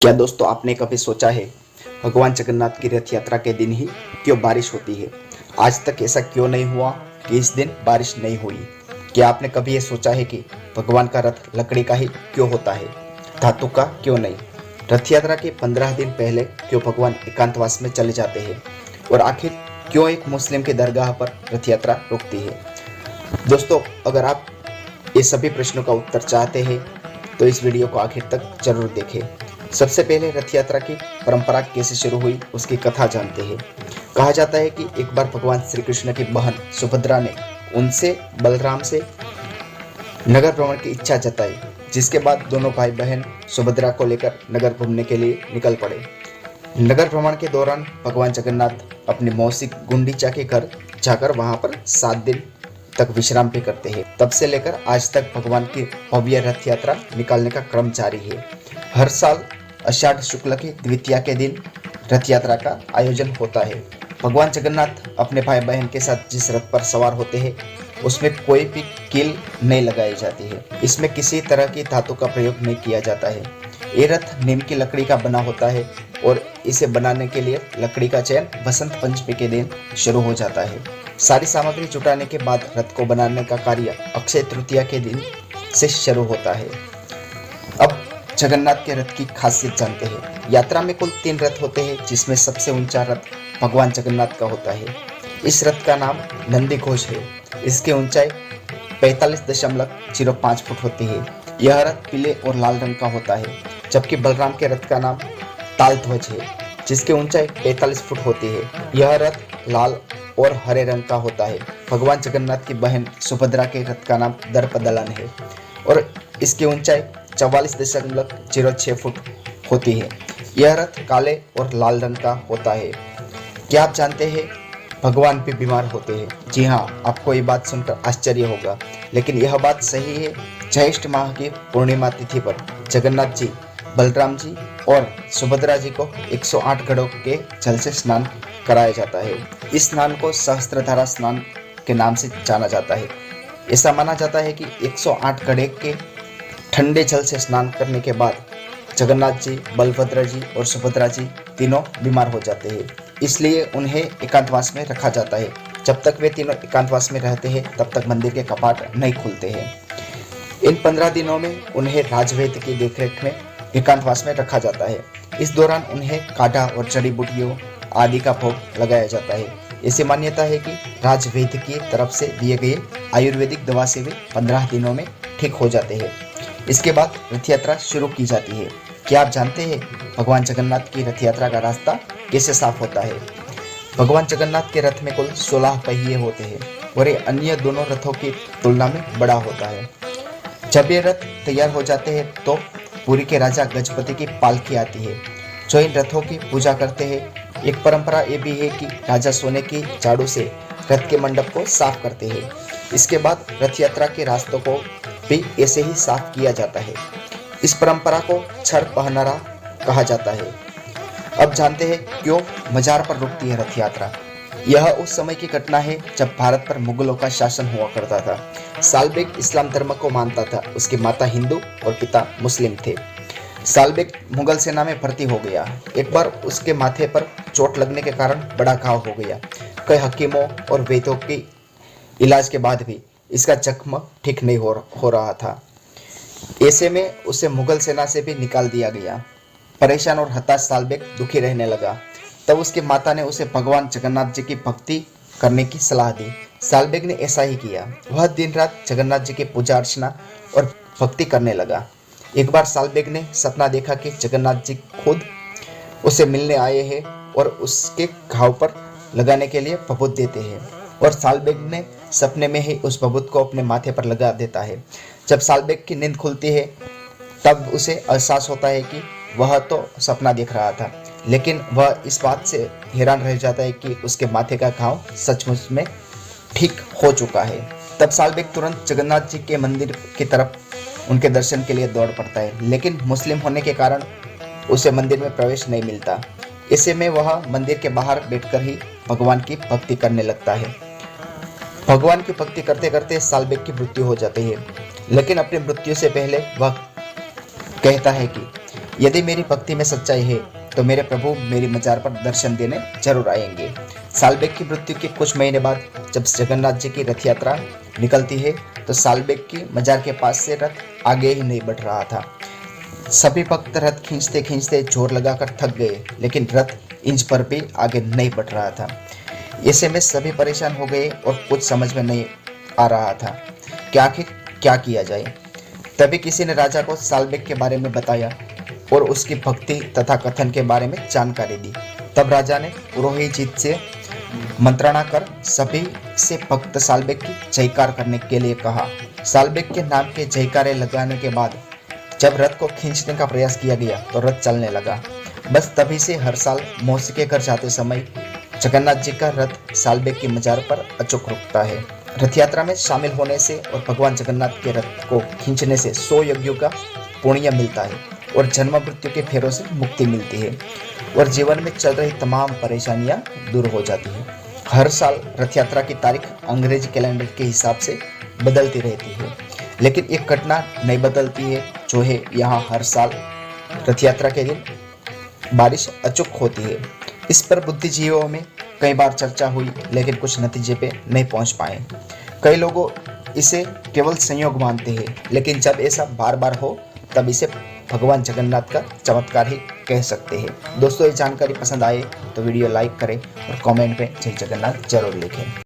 क्या दोस्तों आपने कभी सोचा है भगवान जगन्नाथ की रथ यात्रा के दिन ही क्यों बारिश होती है। आज तक ऐसा क्यों नहीं हुआ कि इस दिन बारिश नहीं हुई। क्या आपने कभी ये सोचा है कि भगवान का रथ लकड़ी का ही क्यों होता है, धातु का क्यों नहीं। रथ यात्रा के 15 दिन पहले क्यों भगवान एकांतवास में चले जाते हैं और आखिर क्यों एक मुस्लिम की दरगाह पर रथ यात्रा रुकती है। दोस्तों अगर आप ये सभी प्रश्नों का उत्तर चाहते हैं तो इस वीडियो को आखिर तक जरूर देखें। सबसे पहले रथ यात्रा की परंपरा कैसे शुरू हुई उसकी कथा जानते हैं। कहा जाता है कि एक बार भगवान श्री कृष्ण की बहन सुभद्रा ने उनसे बलराम से नगर भ्रमण की इच्छा जताई, जिसके बाद दोनों भाई बहन सुभद्रा को लेकर नगर घूमने के लिए निकल पड़े। नगर भ्रमण के दौरान भगवान जगन्नाथ अपनी मौसी गुंडीचा के घर जाकर वहां पर 7 दिन तक विश्राम भी करते हैं। तब से लेकर आज तक भगवान की भव्य रथ यात्रा निकालने का क्रम जारी है। हर साल आषाढ़ शुक्ल की द्वितीया के दिन रथ यात्रा का आयोजन होता है। भगवान जगन्नाथ अपने भाई बहन के साथ जिस रथ पर सवार होते हैं उसमें कोई भी कील नहीं लगाई जाती है। इसमें किसी तरह की धातु का प्रयोग नहीं किया जाता है। ये रथ नीम की लकड़ी का बना होता है और इसे बनाने के लिए लकड़ी का चयन बसंत पंचमी के दिन शुरू हो जाता है। सारी सामग्री जुटाने के बाद रथ को बनाने का कार्य अक्षय तृतीया के दिन से शुरू होता है। अब जगन्नाथ के रथ की खासियत जानते हैं। यात्रा में कुल 3 रथ होते हैं, जिसमें सबसे ऊंचा रथ भगवान जगन्नाथ का होता है। इस रथ का नाम नंदी घोष है। इसकी ऊंचाई 45.05 फुट होती है। यह रथ पीले और लाल रंग का होता है, जबकि बलराम के रथ का नाम तालध्वज है, जिसकी ऊंचाई 45 फुट होती है। यह रथ लाल और हरे रंग का होता है। भगवान जगन्नाथ की बहन सुभद्रा के रथ का नाम दर्पदलन है और इसकी ऊंचाई 44.06 फुट होती है। यह रथ काले और लाल रंग का होता है। क्या आप जानते हैं भगवान भी बीमार होते हैं? जी हाँ, आपको ये बात सुनकर आश्चर्य होगा, लेकिन यह बात सही है। ज्येष्ठ माह की पूर्णिमा तिथि पर जगन्नाथ जी, बलराम जी और सुभद्रा जी को 108 घड़ों के जल से स्नान कराया जाता है। इस स्नान को सहस्त्रधारा स्नान के नाम से जाना जाता है। ऐसा माना जाता है कि 108 घड़े के ठंडे जल से स्नान करने के बाद जगन्नाथ जी, बलभद्र जी और सुभद्रा जी तीनों बीमार हो जाते हैं। इसलिए उन्हें एकांतवास में रखा जाता है। जब तक वे तीनों एकांतवास में रहते हैं तब तक मंदिर के कपाट नहीं खुलते हैं। इन 15 दिनों में उन्हें राजवैद्य की देखरेख में एकांतवास में रखा जाता है। इस दौरान उन्हें काढ़ा और जड़ी बूटियों आदि का भोग लगाया जाता है। ऐसी मान्यता है कि राजवैद्य की तरफ से दिए गए आयुर्वेदिक दवा से वे 15 दिनों में ठीक हो जाते हैं। इसके बाद रथ यात्रा शुरू की जाती है। क्या आप जानते हैं भगवान जगन्नाथ की रथ यात्रा का रास्ता कैसे साफ होता है? भगवान जगन्नाथ के रथ में कुल 16 पहिए होते हैं और ये अन्य दोनों रथों की तुलना में बड़ा होता है। जब ये रथ तैयार हो जाते हैं तो पुरी के राजा गजपति की पालकी आती है, जो इन रथों की पूजा करते हैं। एक परंपरा ये भी है कि राजा सोने की झाड़ू से रथ के मंडप को साफ करते हैं। इसके बाद रथ यात्रा के रास्तों को भी ऐसे ही साफ किया जाता है। इस परंपरा को छड़ पहनारा कहा जाता है। अब जानते हैं क्यों मजार पर रुकती है रथ यात्रा। यह उस समय की घटना है जब भारत पर मुगलों का शासन हुआ करता था। सालबेग इस्लाम धर्म को मानता था। उसकी माता हिंदू और पिता मुस्लिम थे। सालबेग मुगल सेना में भर्ती हो गया। एक बार उसके माथे पर चोट लगने के कारण बड़ा घाव हो गया। कई हकीमों और वैद्यों के इलाज के बाद भी इसका जख्म ठीक नहीं हो रहा था। ऐसे में उसे मुगल सेना से भी निकाल दिया गया। परेशान और हताश सालबेग दुखी रहने लगा। तब उसकी माता ने उसे भगवान जगन्नाथ जी की भक्ति करने की सलाह दी। सालबेग ने ऐसा ही किया। वह दिन रात जगन्नाथ जी की पूजा अर्चना और भक्ति करने लगा। एक बार सालबेग ने सपना देखा कि जगन्नाथ जी खुद उसे मिलने आए हैं और उसके घाव पर लगाने के लिए भभूत देते हैं, और सालबेग ने सपने में ही उस भभूत को अपने माथे पर लगा देता है। जब सालबेग की नींद खुलती है तब उसे एहसास होता है कि वह तो सपना देख रहा था, लेकिन वह इस बात से हैरान रह जाता है कि उसके माथे का घाव सचमुच में ठीक हो चुका है। तब सालबेग तुरंत जगन्नाथ जी के मंदिर की तरफ उनके दर्शन के लिए दौड़ पड़ता है, लेकिन मुस्लिम होने के कारण उसे मंदिर में प्रवेश नहीं मिलता। ऐसे में वह मंदिर के बाहर बैठकर ही भगवान की भक्ति करने लगता है। भगवान की भक्ति करते करते सालबेग की मृत्यु हो जाती है, लेकिन अपनी मृत्यु से पहले वह कहता है कि यदि मेरी भक्ति में सच्चाई है तो मेरे प्रभु मेरी मजार पर दर्शन देने जरूर आएंगे। सालबेग की मृत्यु के कुछ महीने बाद जब जगन्नाथ जी की रथ यात्रा निकलती है तो सालबेग की मजार के पास से रथ आगे ही नहीं बढ़ रहा था। सभी भक्त रथ खींचते खींचते जोर लगाकर थक गए, लेकिन रथ इंच पर भी आगे नहीं बढ़ रहा था। ऐसे में सभी परेशान हो गए और कुछ समझ में नहीं आ रहा था कि आखिर क्या किया जाए। तभी किसी ने राजा को सालबेग के बारे में बताया और उसकी भक्ति तथा कथन के बारे में जानकारी दी। तब राजा ने पुरोहित जी से मंत्रणा कर सभी से भक्त सालबेग की जयकार करने के लिए कहा। सालबेग के नाम के जयकारे लगाने के बाद जब रथ को खींचने का प्रयास किया गया तो रथ चलने लगा। बस तभी से हर साल मौसी के घर जाते समय जगन्नाथ जी का रथ सालबेग की मजार पर अचूक रुकता है। रथ यात्रा में शामिल होने से और भगवान जगन्नाथ के रथ को खींचने से 100 यज्ञों का पुण्य मिलता है और जन्म मृत्यु के फेरों से मुक्ति मिलती है और जीवन में चल रही तमाम परेशानियां दूर हो जाती है। हर साल रथ यात्रा की तारीख अंग्रेजी कैलेंडर के हिसाब से बदलती रहती है, लेकिन एक घटना नहीं बदलती है, जो है यहाँ हर साल रथ यात्रा के दिन बारिश अचूक होती है। इस पर बुद्धिजीवियों में कई बार चर्चा हुई, लेकिन कुछ नतीजे पे नहीं पहुंच पाए। कई लोगों इसे केवल संयोग मानते हैं, लेकिन जब ऐसा बार बार हो तब इसे भगवान जगन्नाथ का चमत्कार ही कह सकते हैं। दोस्तों, ये जानकारी पसंद आए तो वीडियो लाइक करें और कमेंट में जय जगन्नाथ जरूर लिखें।